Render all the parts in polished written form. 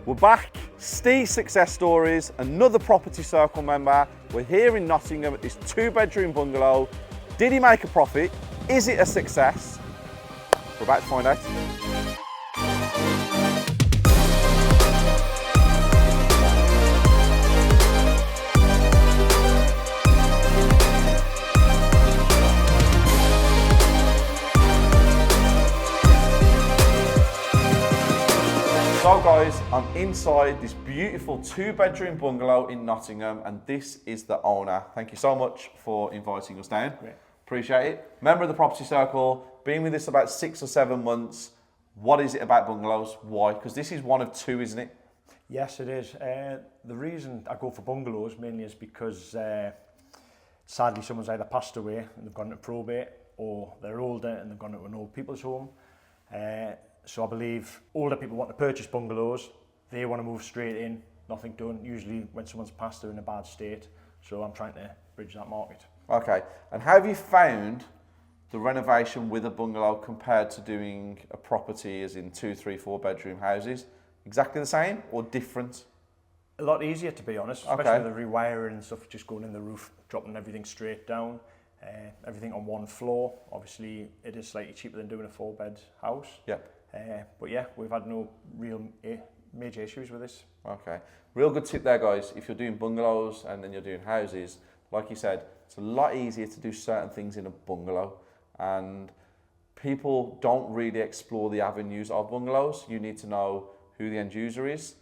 We're back, Steve's Success Stories, another Property Circle member. We're here in Nottingham at this 2-bedroom bungalow. Did he make a profit? Is it a success? We're about to find out. So guys, I'm inside this beautiful 2-bedroom bungalow in Nottingham, and this is the owner. Thank you so much for inviting us down. Great. Appreciate it. Member of the Property Circle, been with us about 6 or 7 months. What is it about bungalows? Why? Because this is one of 2, isn't it? Yes, it is. The reason I go for bungalows mainly is because sadly someone's either passed away and they've gone into probate, or they're older and they've gone into an old people's home. So I believe older people want to purchase bungalows, they want to move straight in, nothing done. Usually when someone's passed, they're in a bad state. So I'm trying to bridge that market. Okay, and how have you found the renovation with a bungalow compared to doing a property as in 2, 3, 4-bedroom houses? Exactly the same or different? A lot easier, to be honest, especially with the rewiring and stuff, just going in the roof, dropping everything straight down. Everything on one floor. Obviously, it is slightly cheaper than doing a 4-bed house. Yep. But yeah, we've had no real major issues with this. Okay. Real good tip there, guys. If you're doing bungalows and then you're doing houses, like you said, it's a lot easier to do certain things in a bungalow. And people don't really explore the avenues of bungalows. You need to know who the end user is,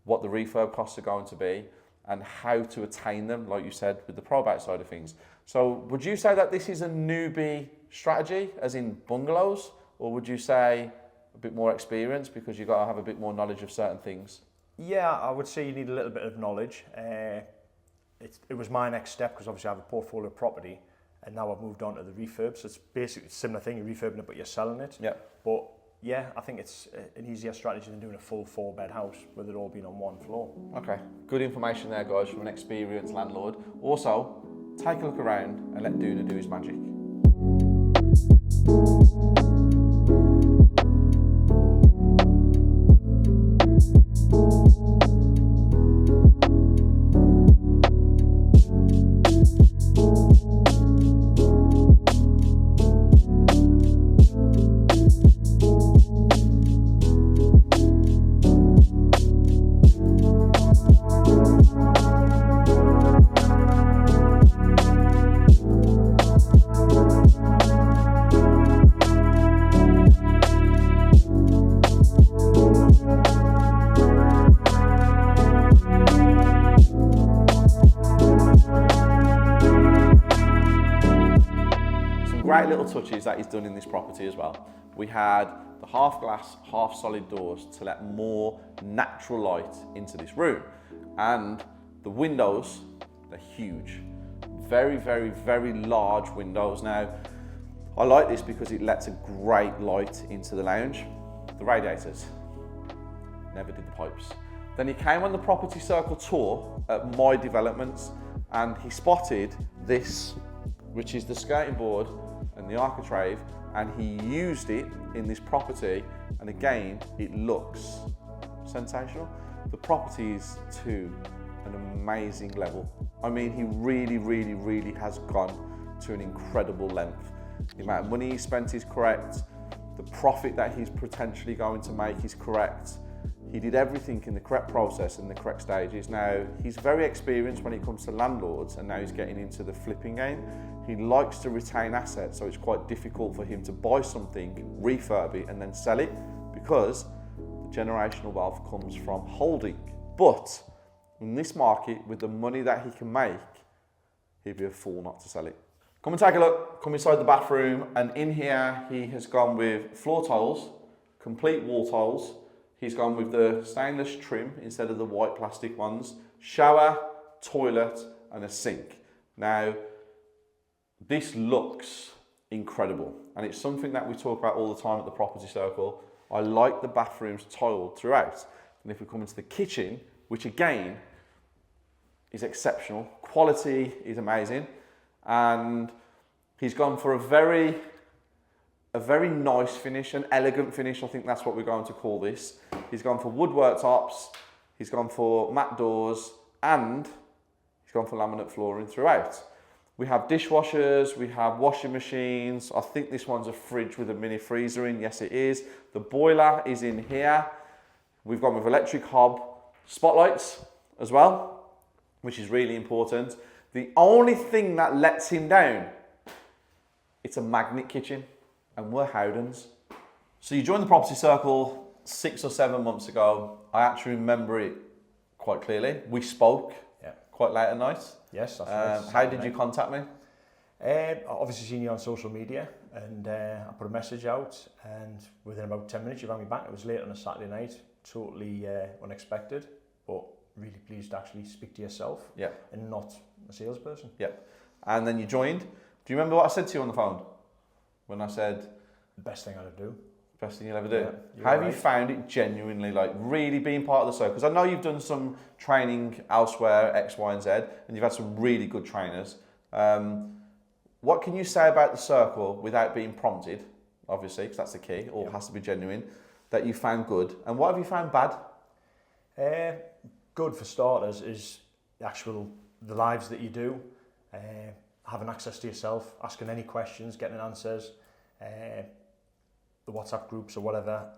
what the refurb costs are going to be, and how to attain them, like you said, with the probate side of things. So would you say that this is a newbie strategy, as in bungalows, or would you say a bit more experience because you've got to have a bit more knowledge of certain things? Yeah, I would say you need a little bit of knowledge. It was my next step because obviously I have a portfolio of property and now I've moved on to the refurb. So it's basically a similar thing, you're refurbing it but you're selling it. Yeah. But yeah, I think it's an easier strategy than doing a full 4-bed house with it all being on one floor. Okay, good information there, guys, from an experienced landlord. Also, take a look around and let Duna do his magic. Great little touches that he's done in this property as well. We had the half glass, half solid doors to let more natural light into this room. And the windows, they're huge. Very, very, very large windows. Now, I like this because it lets a great light into the lounge. The radiators, never did the pipes. Then he came on the Property Circle tour at my developments and he spotted this, which is the skirting board and the architrave, and he used it in this property, and again it looks sensational. The property is to an amazing level. I mean, he really has gone to an incredible length. The amount of money he spent is correct, the profit that he's potentially going to make is correct. He did everything in the correct process and the correct stages. Now, he's very experienced when it comes to landlords, and now he's getting into the flipping game. He likes to retain assets, so it's quite difficult for him to buy something, refurb it, and then sell it, because the generational wealth comes from holding. But in this market, with the money that he can make, he'd be a fool not to sell it. Come and take a look, come inside the bathroom, and in here, he has gone with floor tiles, complete wall tiles. He's gone with the stainless trim instead of the white plastic ones, shower, toilet, and a sink. Now, this looks incredible, and it's something that we talk about all the time at the Property Circle. I like the bathrooms tiled throughout. And if we come into the kitchen, which again is exceptional, quality is amazing, and he's gone for a very nice finish, an elegant finish. I think that's what we're going to call this. He's gone for woodwork tops, He's gone for matte doors and he's gone for laminate flooring throughout. We have dishwashers, we have washing machines. I think this one's a fridge with a mini freezer in. Yes, it is. The boiler is in here. We've gone with electric hob, spotlights as well, which is really important. The only thing that lets him down, it's a magnet kitchen, and we're Howdens. So you joined the property circle 6 or 7 months ago. I actually remember it quite clearly. We spoke quite late at night. Yes, that's right. How did you contact me? I obviously seen you on social media, and I put a message out, and within about 10 minutes you rang me back. It was late on a Saturday night, totally unexpected, but really pleased to actually speak to yourself and not a salesperson. Yeah. And then you joined. Do you remember what I said to you on the phone? When I said... The best thing I'd do. Best thing you'll ever do. Yeah, How have you found it genuinely, like really being part of the circle? Because I know you've done some training elsewhere, X, Y, and Z, and you've had some really good trainers. What can you say about the circle without being prompted, obviously, because that's the key, it all has to be genuine, that you found good? And what have you found bad? Good for starters is the lives that you do, having access to yourself, asking any questions, getting answers, the WhatsApp groups or whatever.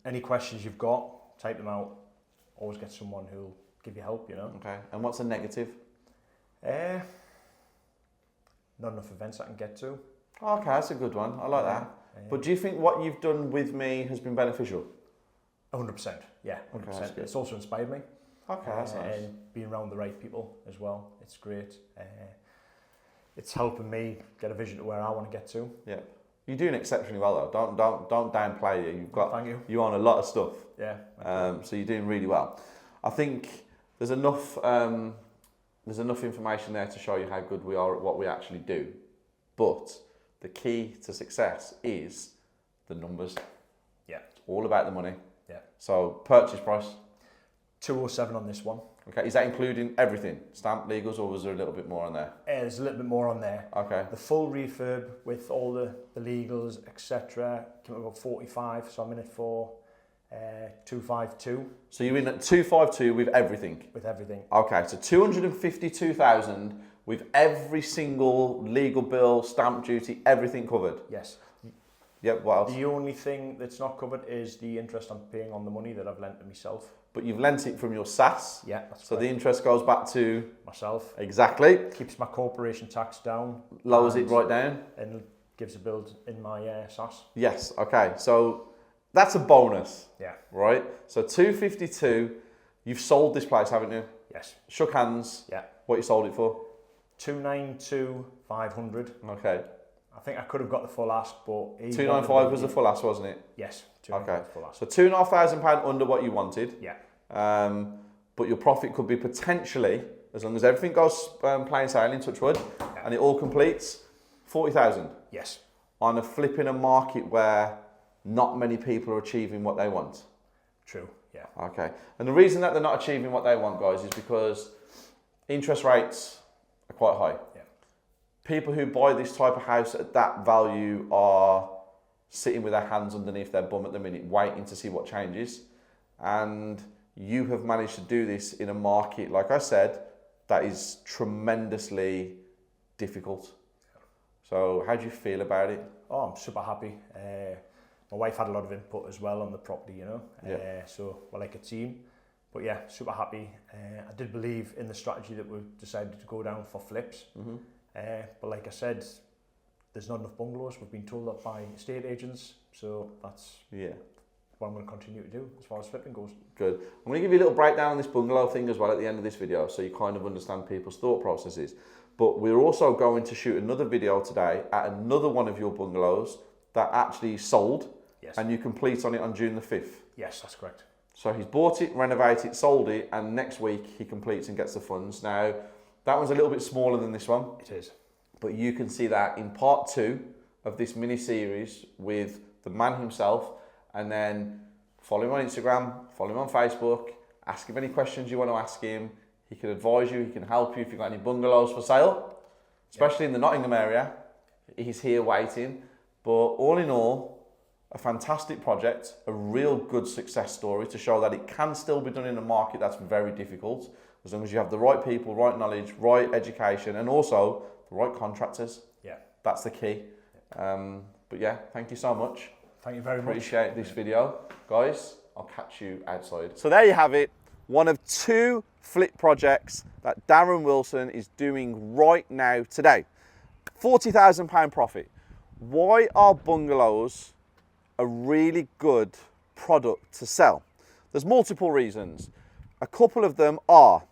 Any questions you've got, type them out. Always get someone who'll give you help, you know. Okay. And what's a negative? Not enough events I can get to. Okay, that's a good one. I like that. But do you think what you've done with me has been beneficial? 100%. Yeah, 100%. Okay, It's also inspired me. Okay, that's nice. And being around the right people as well. It's great. It's helping me get a vision to where I want to get to. Yeah. You're doing exceptionally well though. Don't downplay you. You've got Thank you. You're on a lot of stuff. Yeah. So you're doing really well. I think there's enough information there to show you how good we are at what we actually do. But the key to success is the numbers. Yeah. It's all about the money. Yeah. So purchase price. 207 on this one. Okay. Is that including everything? Stamp, legals, or was there a little bit more on there? There's a little bit more on there. Okay. The full refurb with all the legals, etc. came up about 45, so I'm in it for 252. So you're in at 252 with everything? With everything. Okay, so 252,000 with every single legal bill, stamp duty, everything covered? Yes. Yep, what else? The only thing that's not covered is the interest I'm paying on the money that I've lent to myself. But you've lent it from your SAS? Yeah, that's So correct. the interest goes back to? Myself. Exactly. Keeps my corporation tax down. Lowers it right down? And gives a build in my SAS. Yes, okay. So that's a bonus. Yeah. Right? So 252, you've sold this place, haven't you? Yes. Shook hands. Yeah. What you sold it for? 292,500. Okay. I think I could have got the full ask, but... 295 was the full ask, wasn't it? Yes. Okay. Full ask. So £2,500 under what you wanted. Yeah. But your profit could be potentially, as long as everything goes plain sailing, touch wood, and it all completes, 40,000. Yes. On a flipping a market where not many people are achieving what they want. True, yeah. Okay. And the reason that they're not achieving what they want, guys, is because interest rates are quite high. Yeah. People who buy this type of house at that value are sitting with their hands underneath their bum at the minute, waiting to see what changes. And you have managed to do this in a market, like I said, that is tremendously difficult. So how do you feel about it? Oh, I'm super happy. My wife had a lot of input as well on the property, you know. So we're like a team. But yeah, super happy. I did believe in the strategy that we decided to go down for flips. Mm-hmm. But like I said, there's not enough bungalows. We've been told that by estate agents. So that's what I'm going to continue to do as far as flipping goes. Good. I'm going to give you a little breakdown on this bungalow thing as well at the end of this video, so you kind of understand people's thought processes. But we're also going to shoot another video today at another one of your bungalows that actually sold. Yes. And you complete on it on June the 5th. Yes, that's correct. So he's bought it, renovated it, sold it, and next week he completes and gets the funds. Now, that one's a little bit smaller than this one. It is. But you can see that in part 2 of this mini-series with the man himself, and then follow him on Instagram, follow him on Facebook, ask him any questions you want to ask him. He can advise you, he can help you if you've got any bungalows for sale, especially in the Nottingham area. He's here waiting. But all in all, a fantastic project, a real good success story to show that it can still be done in a market that's very difficult, as long as you have the right people, right knowledge, right education, and also the right contractors. Yeah. That's the key. But yeah, thank you so much. Thank you very much. Appreciate this video. Guys, I'll catch you outside. So there you have it. One of 2 flip projects that Daryn Wilson is doing right now today. £40,000 profit. Why are bungalows a really good product to sell? There's multiple reasons. A couple of them are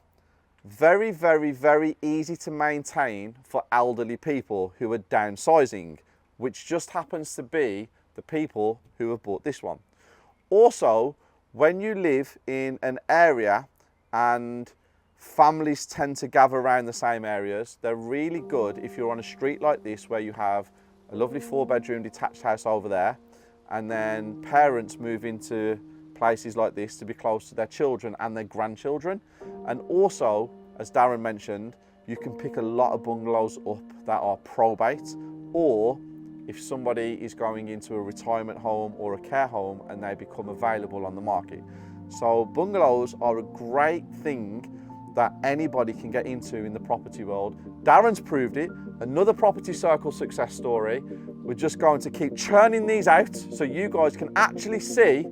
very, very, very easy to maintain for elderly people who are downsizing, which just happens to be the people who have bought this one. Also, when you live in an area and families tend to gather around the same areas, they're really good if you're on a street like this where you have a lovely 4-bedroom detached house over there, and then parents move into places like this to be close to their children and their grandchildren. And also, as Daryn mentioned, you can pick a lot of bungalows up that are probate, or if somebody is going into a retirement home or a care home and they become available on the market. So bungalows are a great thing that anybody can get into in the property world. Daryn's proved it, another Property Circle success story. We're just going to keep churning these out so you guys can actually see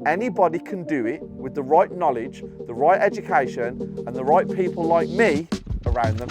anybody can do it with the right knowledge, the right education, and the right people like me around them.